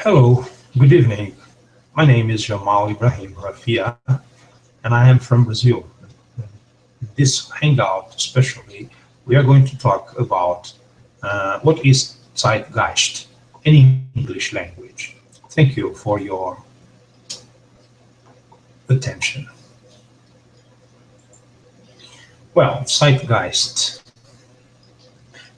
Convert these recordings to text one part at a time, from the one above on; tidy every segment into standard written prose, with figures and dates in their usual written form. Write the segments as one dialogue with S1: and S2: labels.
S1: Hello, good evening. My name is Jamal Ibrahim Rafia, and I am from Brazil. In this hangout, especially, we are going to talk about what is Zeitgeist in English language. Thank you for your attention. Well, Zeitgeist.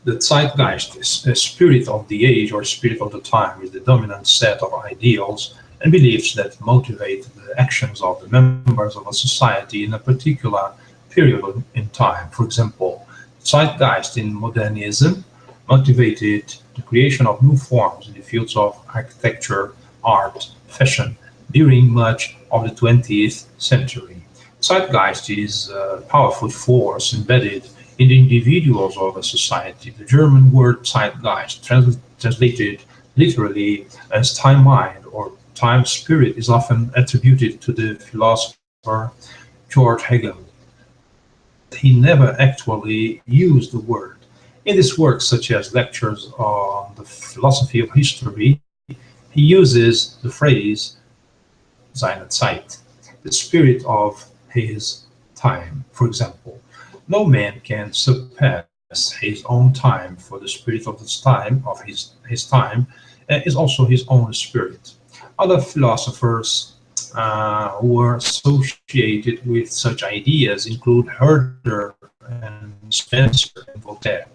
S1: The Zeitgeist is the spirit of the age or spirit of the time, is the dominant set of ideals and beliefs that motivate the actions of the members of a society in a particular period in time. For example, Zeitgeist in modernism motivated the creation of new forms in the fields of architecture, art, fashion during much of the 20th century. Zeitgeist is a powerful force embedded in the individuals of a society. The German word Zeitgeist, translated literally as time mind or time spirit, is often attributed to the philosopher George Hegel. He never actually used the word. In his works, such as lectures on the philosophy of history, he uses the phrase seine Zeit, the spirit of his time. For example, no man can surpass his own time, for the spirit of this time, of his time, is also his own spirit. Other philosophers who were associated with such ideas include Herder and Spencer and Voltaire.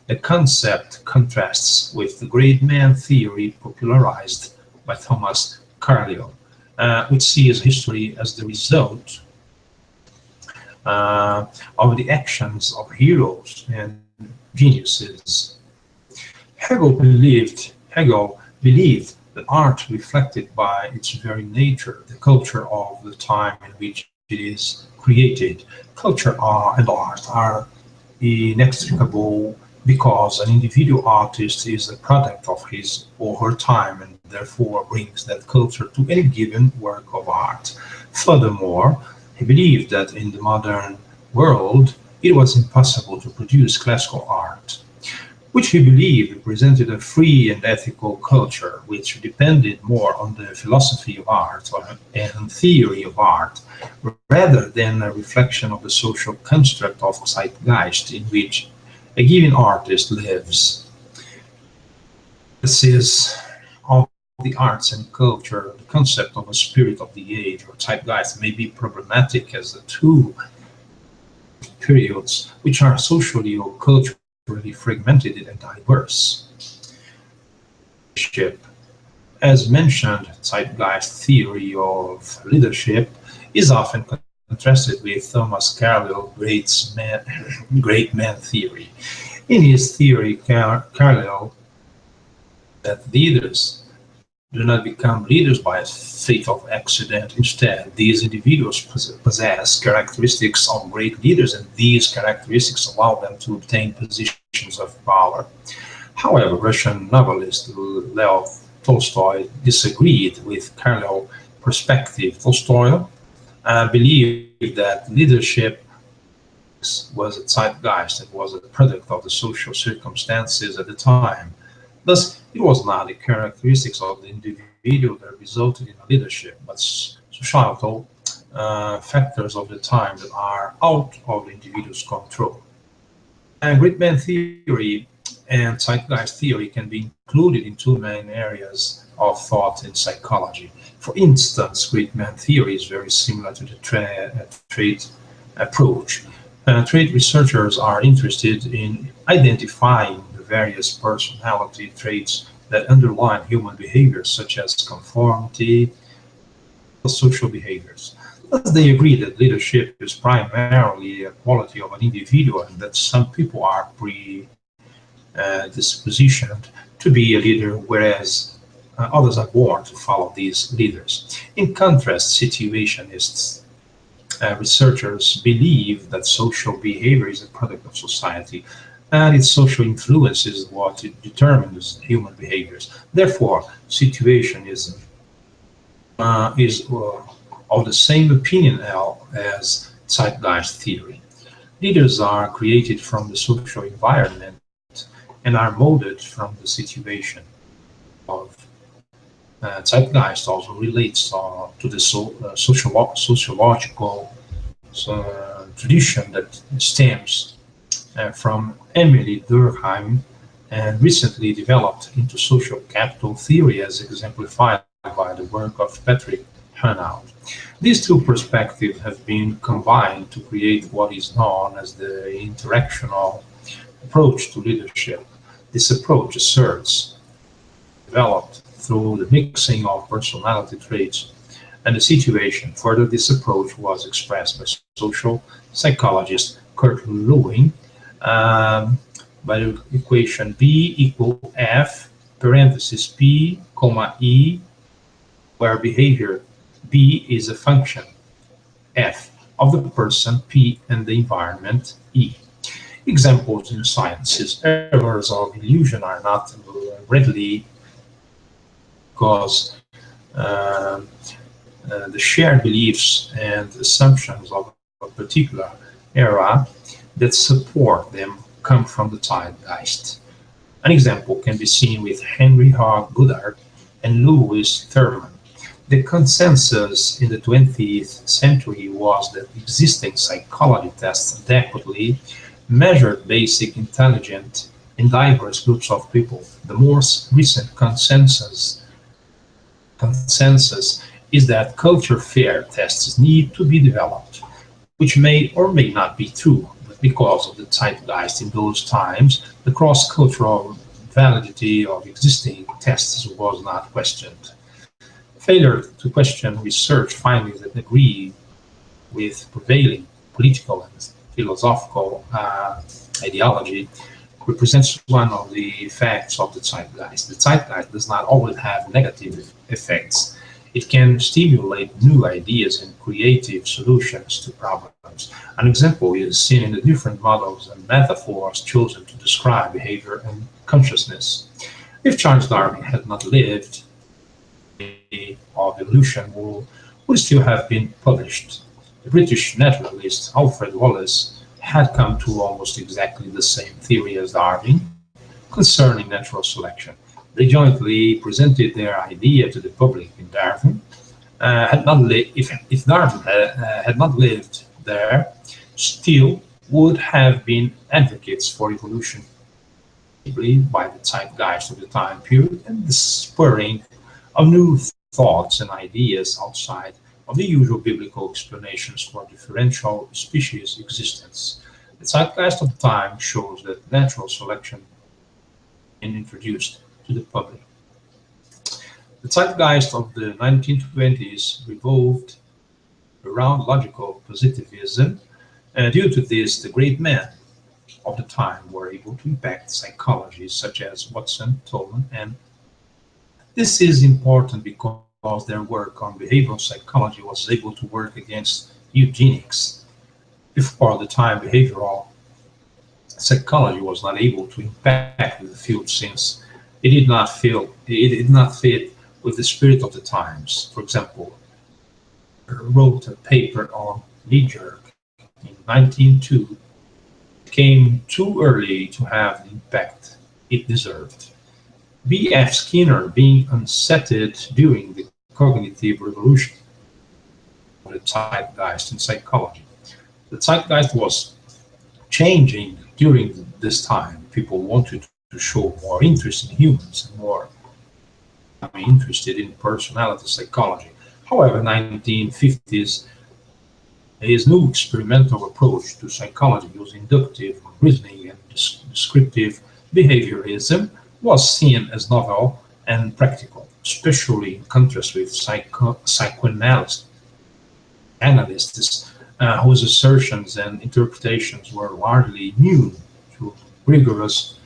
S1: The concept contrasts with the great man theory popularized by Thomas Carlyle, which sees history as the result of the actions of heroes and geniuses. Hegel believed that art reflected by its very nature the culture of the time in which it is created. Culture and art are inextricable because an individual artist is a product of his or her time and therefore brings that culture to any given work of art. Furthermore, he believed that in the modern world it was impossible to produce classical art, which he believed represented a free and ethical culture which depended more on the philosophy of art and theory of art rather than a reflection of the social construct of zeitgeist in which a given artist lives. This is all the arts and culture. The concept of a spirit of the age or zeitgeist may be problematic as the two periods which are socially or culturally fragmented and diverse. Leadership. As mentioned, zeitgeist theory of leadership is often contrasted with Thomas Carlyle's great man theory. In his theory, Carlyle that leaders do not become leaders by a fate of accident. Instead, these individuals possess characteristics of great leaders, and these characteristics allow them to obtain positions of power. However, Russian novelist Lev Tolstoy disagreed with Carlyle's perspective. Tolstoy believed that leadership was a zeitgeist and was a product of the social circumstances at the time. Thus, it was not the characteristics of the individual that resulted in leadership, but societal factors of the time that are out of the individual's control. And great man theory and zeitgeist theory can be included in two main areas of thought in psychology. For instance, great man theory is very similar to the trait approach. Trait researchers are interested in identifying the various personality traits that underlie human behaviors, such as conformity, social behaviors. Thus, they agree that leadership is primarily a quality of an individual and that some people are predispositioned to be a leader, whereas others are born to follow these leaders. In contrast, situationists researchers believe that social behavior is a product of society and its social influence is what determines human behaviors. Therefore, situationism is of the same opinion as zeitgeist theory. Leaders are created from the social environment and are molded from the situation of Zeitgeist also relates to the sociological tradition that stems from Emily Durkheim and recently developed into social capital theory as exemplified by the work of Patrick Hanau. These two perspectives have been combined to create what is known as the interactional approach to leadership. This approach asserts, developed through the mixing of personality traits and the situation. Further, this approach was expressed by social psychologist Kurt Lewin by the equation B equal F parenthesis P, comma E, where behavior B is a function F of the person P and the environment E. Examples in sciences: errors of illusion are not readily because the shared beliefs and assumptions of a particular era that support them come from the Zeitgeist. An example can be seen with Henry Hogg Goddard and Louis Thurman. The consensus in the 20th century was that existing psychology tests adequately measured basic intelligence in diverse groups of people. The most recent consensus is that culture fair tests need to be developed, which may or may not be true, but because of the zeitgeist in those times, the cross-cultural validity of existing tests was not questioned. Failure to question research findings that agree with prevailing political and philosophical ideology represents one of the effects of the zeitgeist. The zeitgeist does not always have negative effects. It can stimulate new ideas and creative solutions to problems. An example is seen in the different models and metaphors chosen to describe behavior and consciousness. If Charles Darwin had not lived, of evolution would still have been published. The British naturalist Alfred Wallace had come to almost exactly the same theory as Darwin concerning natural selection. They jointly presented their idea to the public in Darwin. If Darwin had not lived there, still would have been advocates for evolution by the zeitgeist of the time period and the spurring of new thoughts and ideas outside of the usual biblical explanations for differential species existence. The zeitgeist of the time shows that natural selection is introduced to the public. The zeitgeist of the 1920s revolved around logical positivism, and due to this, the great men of the time were able to impact psychology, such as Watson, Tolman, and this is important because their work on behavioral psychology was able to work against eugenics. Before the time, behavioral psychology was not able to impact the field since it did not fit with the spirit of the times. For example, wrote a paper on knee-jerk in 1902. It came too early to have the impact it deserved. B.F. Skinner being unsettled during the cognitive revolution of the zeitgeist in psychology. The zeitgeist was changing during this time. People wanted to show more interest in humans and more interested in personality psychology. However, 1950s, his new experimental approach to psychology using inductive reasoning and descriptive behaviorism was seen as novel and practical, especially in contrast with psychoanalysts whose assertions and interpretations were largely immune to rigorous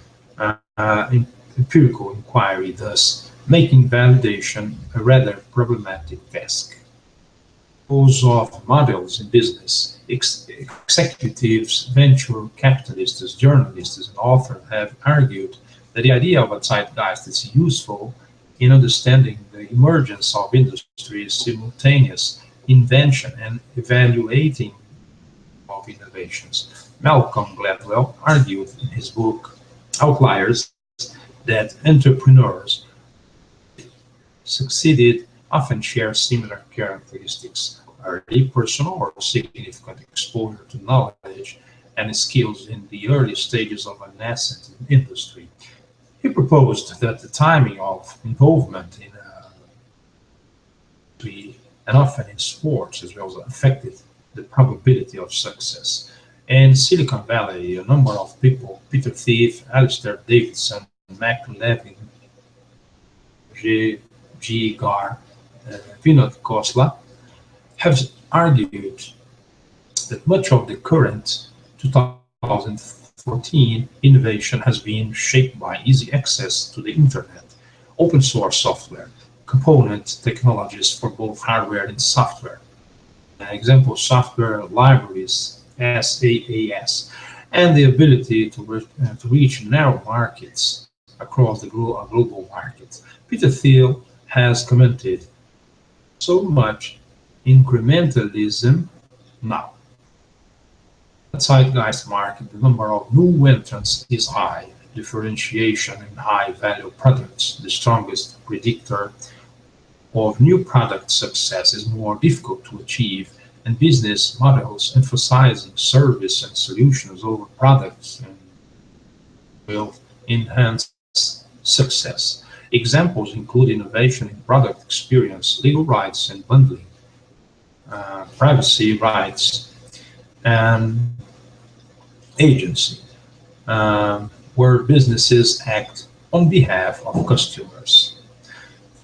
S1: empirical inquiry, thus making validation a rather problematic task. Those of models in business, executives, venture capitalists, journalists, and authors have argued that the idea of a zeitgeist is useful in understanding the emergence of industries, simultaneous invention, and evaluating of innovations. Malcolm Gladwell argued in his book Outliers that entrepreneurs succeeded often share similar characteristics: early personal or significant exposure to knowledge and skills in the early stages of a nascent industry. He proposed that the timing of involvement in industry and often in sports as well affected the probability of success. In Silicon Valley, a number of people, Peter Thiel, Alistair Davidson, Mac Levin, G. Gar, Vinod Khosla, have argued that much of the current 2014 innovation has been shaped by easy access to the internet, open source software, component technologies for both hardware and software. Example software libraries, SaaS, and the ability to reach narrow markets across the global market. Peter Thiel has commented, so much incrementalism now. The Zeitgeist market, the number of new entrants is high. Differentiation in high-value products, the strongest predictor of new product success, is more difficult to achieve, and business models emphasizing service and solutions over products and will enhance success. Examples include innovation in product experience, legal rights and bundling, privacy rights, and agency, where businesses act on behalf of customers.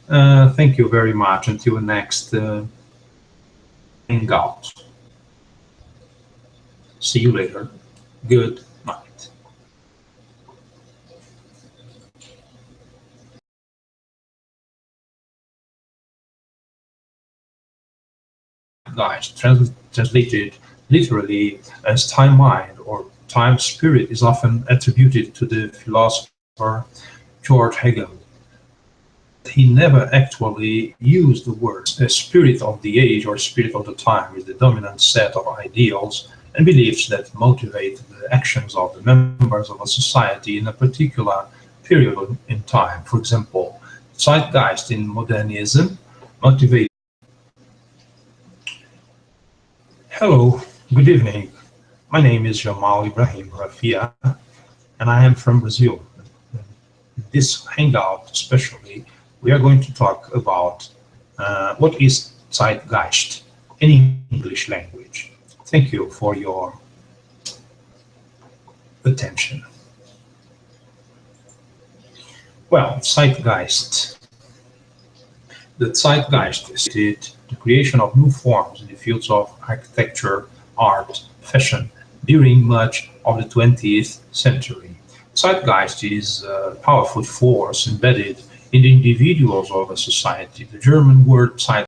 S1: Thank you very much. Until next hangout. See you later. Good night. Guys, translated literally as time mind or time spirit, is often attributed to the philosopher George Hegel. He never actually used the words. The spirit of the age or spirit of the time is the dominant set of ideals and beliefs that motivate the actions of the members of a society in a particular period in time. For example, Zeitgeist in modernism motivated. Hello, good evening. My name is Jamal Ibrahim Rafia, and I am from Brazil. In this hangout, especially, we are going to talk about what is Zeitgeist in English language. Thank you for your attention. Well, Zeitgeist. The Zeitgeist is the creation of new forms in the fields of architecture, art, fashion during much of the 20th century. Zeitgeist is a powerful force embedded in the individuals of a society. The German word